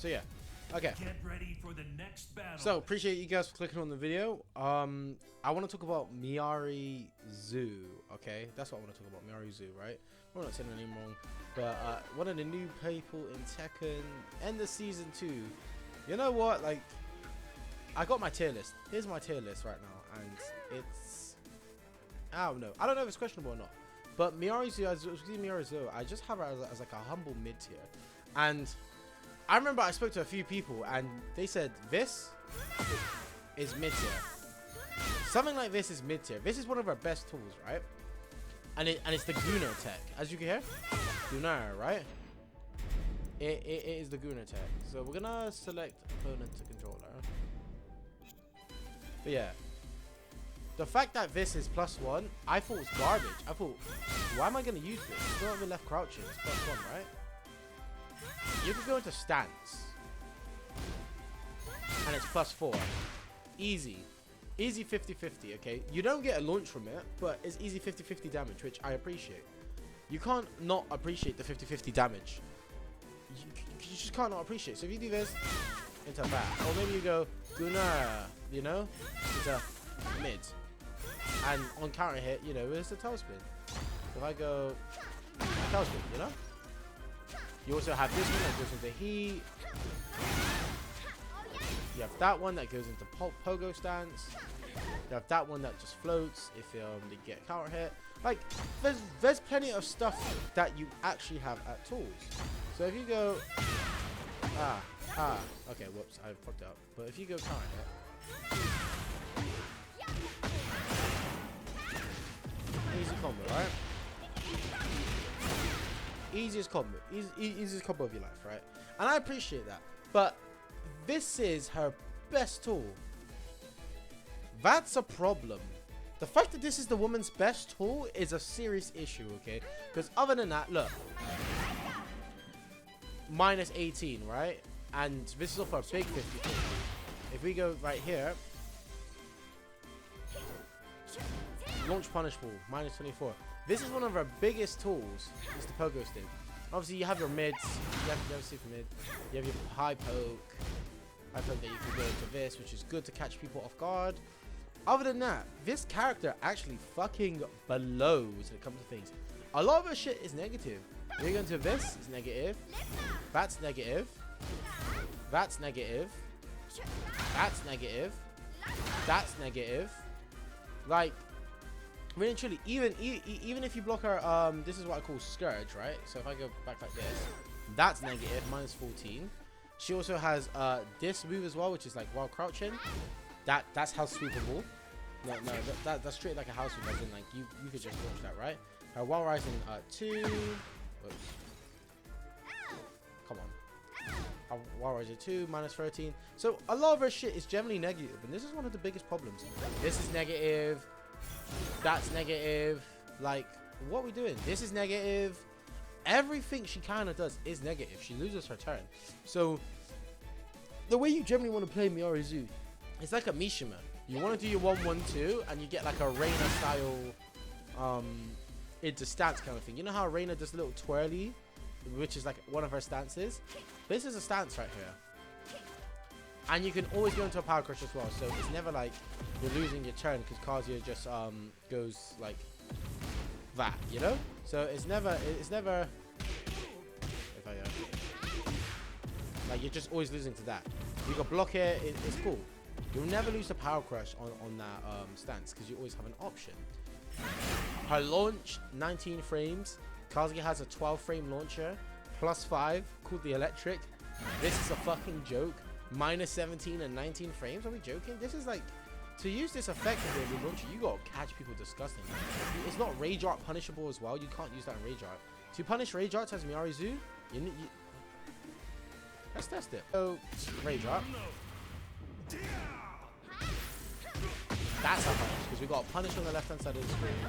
So yeah, okay. Get ready for the next battle. So appreciate you guys for clicking on the video. I want to talk about Miary Zoo. Okay, that's what I want to talk about. Miary Zoo, right? I'm not saying the name wrong, but one of the new people in Tekken and the season 2. You know what? Like, I got my tier list. Here's my tier list right now, and it's, I don't know if it's questionable or not. But Miary Zoo, I just have her as like a humble mid tier, and I remember I spoke to a few people and they said this is mid tier. Something like this is mid tier. This is one of our best tools, right? And it's the Gunner tech, as you can hear. Gunner, right? It is the Gunner tech. So we're gonna select opponent to controller. But yeah, the fact that this is +1, I thought was garbage. I thought, why am I gonna use this? It's not even left crouching. It's +1, right? You can go into stance, and it's +4. Easy 50-50. Okay, you don't get a launch from it, but it's easy 50-50 damage, which I appreciate. You can't not appreciate the 50-50 damage. You just can't not appreciate. So if you do this into that, or maybe you go Gunner, you know, into mid, and on counter hit, you know, it's a tail spin. So if I go tail spin, you know. You also have this one that goes into heat. You have that one that goes into pogo stance. You have that one that just floats if they get counter hit. Like, there's plenty of stuff that you actually have at tools. So if you go, okay, whoops, I fucked up. But if you go counter hit, easy combo, right? Easiest combo, easiest combo of your life, right? And I appreciate that, but this is her best tool. That's a problem. The fact that this is the woman's best tool is a serious issue, okay? Because other than that, look, -18, right? And this is off our big 50. If we go right here, launch punish ball, -24. This is one of our biggest tools, is the pogo stick. Obviously, you have your mids, you have your super mid, you have your high poke that you can go into this, which is good to catch people off guard. Other than that, this character actually fucking blows when it comes to things. A lot of her shit is negative. When you go into this, it's negative. That's negative. That's negative. That's negative. That's negative. Like, really and truly, even if you block her, this is what I call Scourge, right? So if I go back like this, that's negative, -14. She also has this move as well, which is like while crouching. That's house sweepable. No, that's straight like a house sweep, as in like you could just launch that, right? Her while rising 2. Whoops. Come on. Her while rising 2, -13. So a lot of her shit is generally negative, and this is one of the biggest problems. This is negative. That's negative. Like, what are we doing? This is negative. Everything she kind of does is negative. She loses her turn. So the way you generally want to play Miary Zoo, it's like a Mishima. You want to do your 1-1-2 and you get like a Reina style into stance kind of thing. You know how Reina does a little twirly, which is like one of her stances? This is a stance right here. And you can always go into a power crush as well, so it's never like you're losing your turn because Kazuya just goes like that, you know? So it's never if I like, you're just always losing to that. You can block it, it's cool. You'll never lose the power crush on that stance because you always have an option. Her launch, 19 frames. Kazuya has a 12 frame launcher, +5, called the electric. This is a fucking joke. -17 and 19 frames. Are we joking? This is like, to use this effectively as a launcher, you gotta catch people disgusting. It's not rage art punishable as well. You can't use that in rage art. To punish rage arts as Miary Zoo, let's test it. So rage art. That's our punish because we got a punish on the left hand side of the screen.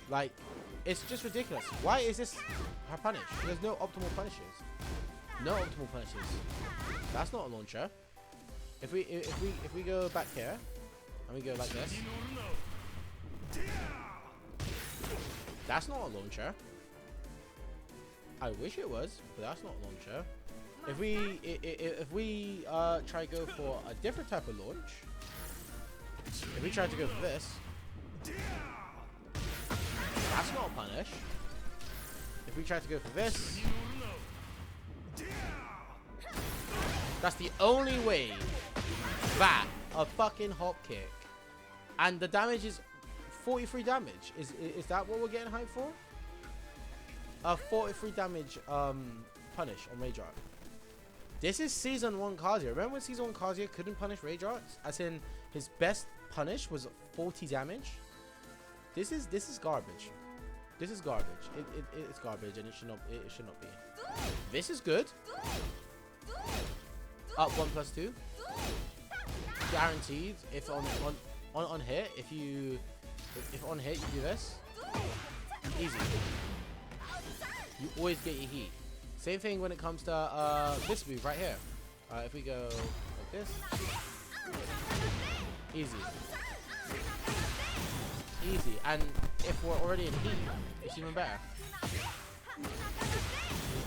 Like, it's just ridiculous. Why is this her punish? There's no optimal punishes. No optimal punishes. That's not a launcher. If we go back here and we go like this, that's not a launcher. I wish it was, but that's not a launcher. if we try go for a different type of launch, if we try to go for this, that's not a punish. If we try to go for this, that's the only way that a fucking hop kick, and the damage is 43 damage. Is that what we're getting hyped for? A 43 damage punish on Rage Art. This is Season 1 Kazuya. Remember when Season 1 Kazuya couldn't punish Rage Arts? As in, his best punish was 40 damage. This is garbage. This is garbage. It's garbage, and it should not be. This is good. Up 1+2. Guaranteed. If on hit, if on hit you do this, easy. You always get your heat. Same thing when it comes to this move right here. If we go like this, easy. Easy. And if we're already in heat, it's even better. You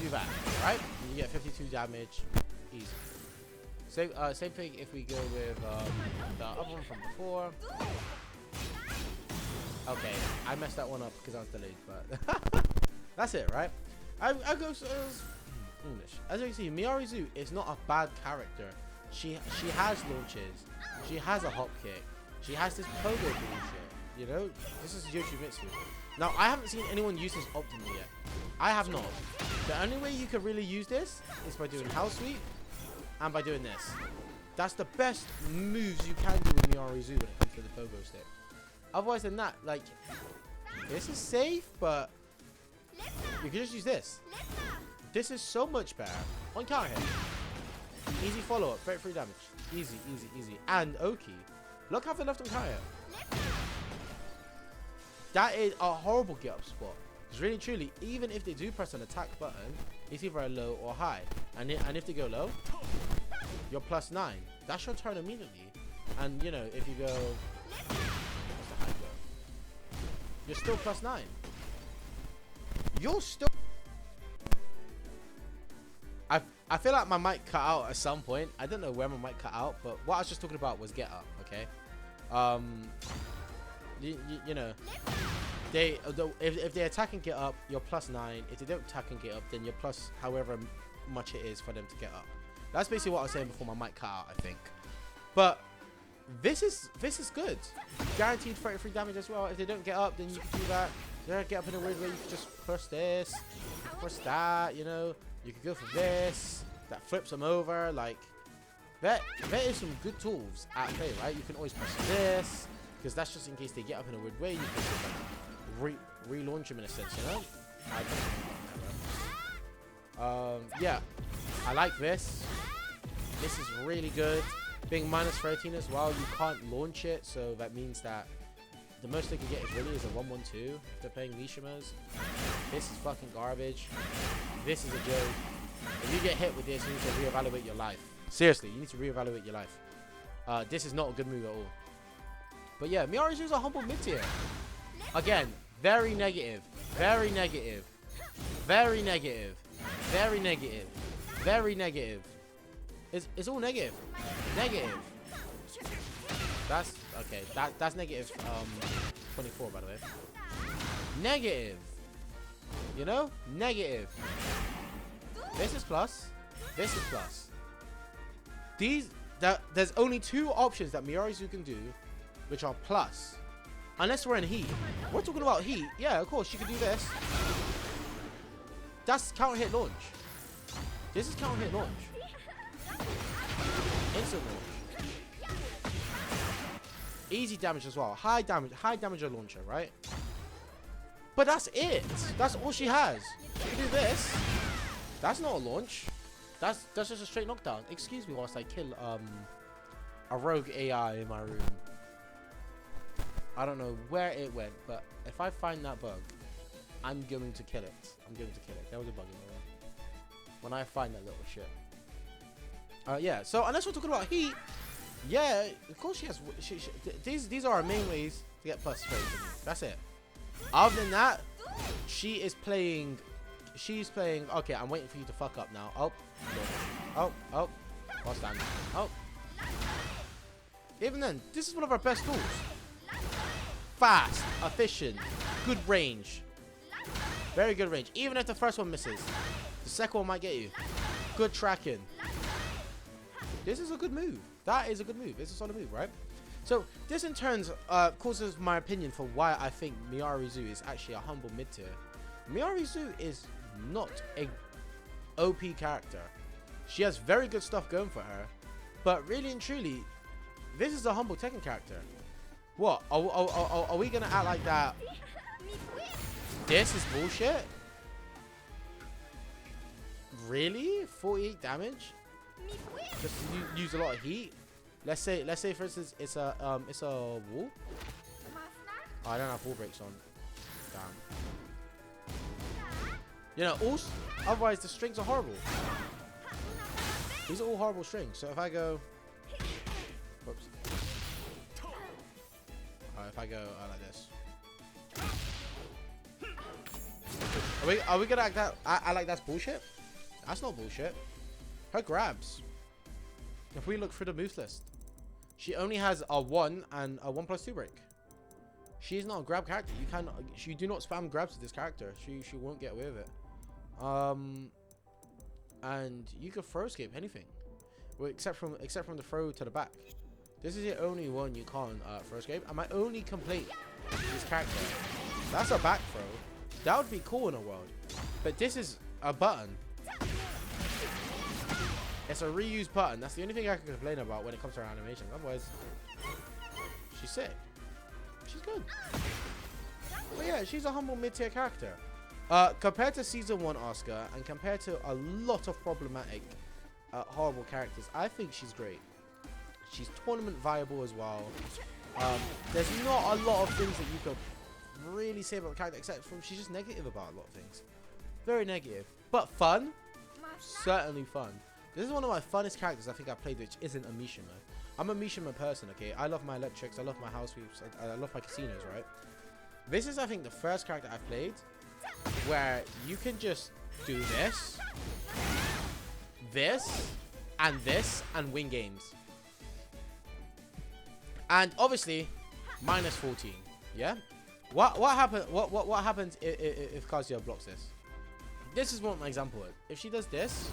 do that, right? You get 52 damage, easy. Same thing if we go with the other one from before. Okay, I messed that one up because I was delayed, but that's it, right? I go English. As you can see, Miary is not a bad character. She has launches. She has a hop kick. She has this pogo bullshit. You know, this is Yoshimitsu. Now, I haven't seen anyone use this optimally yet. I have not. The only way you can really use this is by doing house sweep and by doing this. That's the best moves you can do with Miary when it comes to the pogo stick. Otherwise than that, like, this is safe, but you can just use this. This is so much better. On counter hit. Easy follow-up, 33 damage. Easy, easy, easy. And Oki. Look how they left on counter hit. That is a horrible get-up spot. Because really, truly, even if they do press an attack button, it's either a low or high. And if they go low, you're +9. That's your turn immediately. And, you know, if you go... What's the high go? You're still +9. You're still... I feel like my mic cut out at some point. I don't know where my mic cut out, but what I was just talking about was get up, okay? You know, if they attack and get up, you're +9. If they don't attack and get up, then you're plus however much it is for them to get up. That's basically what I was saying before my mic cut out, I think. But this is good. Guaranteed 33 damage as well. If they don't get up, then you can do that. They don't get up in a weird way. You can just push this, you can push that. You know, you can go for this. That flips them over. Like, there is some good tools at play, right? You can always push this. Because that's just in case they get up in a weird way. You can just like relaunch them in a sense, you know? Yeah, I like this. This is really good. Being -13 as well, you can't launch it, so that means that the most they can get is really is a 1-1-2 if they're playing Mishimas. This is fucking garbage. This is a joke. If you get hit with this, you need to reevaluate your life. Seriously, you need to reevaluate your life. This is not a good move at all. But yeah, Miary is a humble mid-tier. Again, very negative. Very negative. Very negative. Very negative. Very negative. It's all negative. Negative. That's okay. That's negative 24 by the way. Negative. You know? Negative. This is plus. This is plus. There's only two options that Miary can do, which are plus. Unless we're in heat. We're talking about heat. Yeah, of course, you can do this. That's counter hit launch. This is counter hit launch. Instant launch. Easy damage as well. High damage launcher, right? But that's it. That's all she has. She can do this. That's not a launch. That's just a straight knockdown. Excuse me whilst I kill a rogue AI in my room. I don't know where it went, but if I find that bug, I'm going to kill it. I'm going to kill it. There was a bug in the room. When I find that little shit. Yeah, so unless we're talking about heat, yeah, of course she has. These are our main ways to get plus straight. That's it. Other than that, she's playing. Okay, I'm waiting for you to fuck up now. Oh, no. Oh, oh. What's that? Oh. Even then, this is one of our best tools. Fast, efficient, good range. Very good range. Even if the first one misses, the second one might get you. Good tracking. This is a good move. That is a good move. It's a solid move, right? So this in turn causes my opinion for why I think Miary Zoo is actually a humble mid-tier. Miary Zoo is not a OP character. She has very good stuff going for her, but really and truly, this is a humble Tekken character. What? Are we gonna act like that? This is bullshit? Really? 48 damage? Just to use a lot of heat? Let's say for instance it's a wall. Oh, I don't have wall breaks on. Damn. You know, also, otherwise the strings are horrible. These are all horrible strings. So if I go, whoops. If I go like this. Are we gonna act that? I like that's bullshit. That's not bullshit. Her grabs. If we look through the moves list, she only has a 1 and a 1+2 break. She is not a grab character. You do not spam grabs with this character. She won't get away with it. And you can throw escape anything, well, except from the throw to the back. This is the only one you can't throw escape. And my only complaint with this character, that's a back throw. That would be cool in a world, but this is a button. It's a reused button. That's the only thing I can complain about when it comes to her animation. Otherwise, she's sick. She's good. But yeah, she's a humble mid-tier character. Compared to Season 1 Oscar and compared to a lot of problematic, horrible characters, I think she's great. She's tournament viable as well. There's not a lot of things that you could really say about the character except from she's just negative about a lot of things. Very negative. But fun. Certainly fun. This is one of my funnest characters I think I've played, which isn't a Mishima. I'm a Mishima person, okay? I love my electrics, I love my house sweeps, I love my casinos, right? This is, I think, the first character I've played where you can just do this, and win games. And obviously, minus 14, yeah? What happens if Kazuya blocks this? This is one example. If she does this,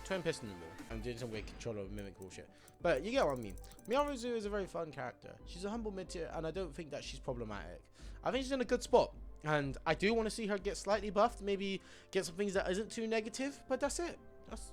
twin piston the ball. I'm doing some weird controller mimic bullshit. But you get what I mean. Miary Zoo is a very fun character. She's a humble mid-tier, and I don't think that she's problematic. I think she's in a good spot. And I do want to see her get slightly buffed. Maybe get some things that isn't too negative. But that's it. That's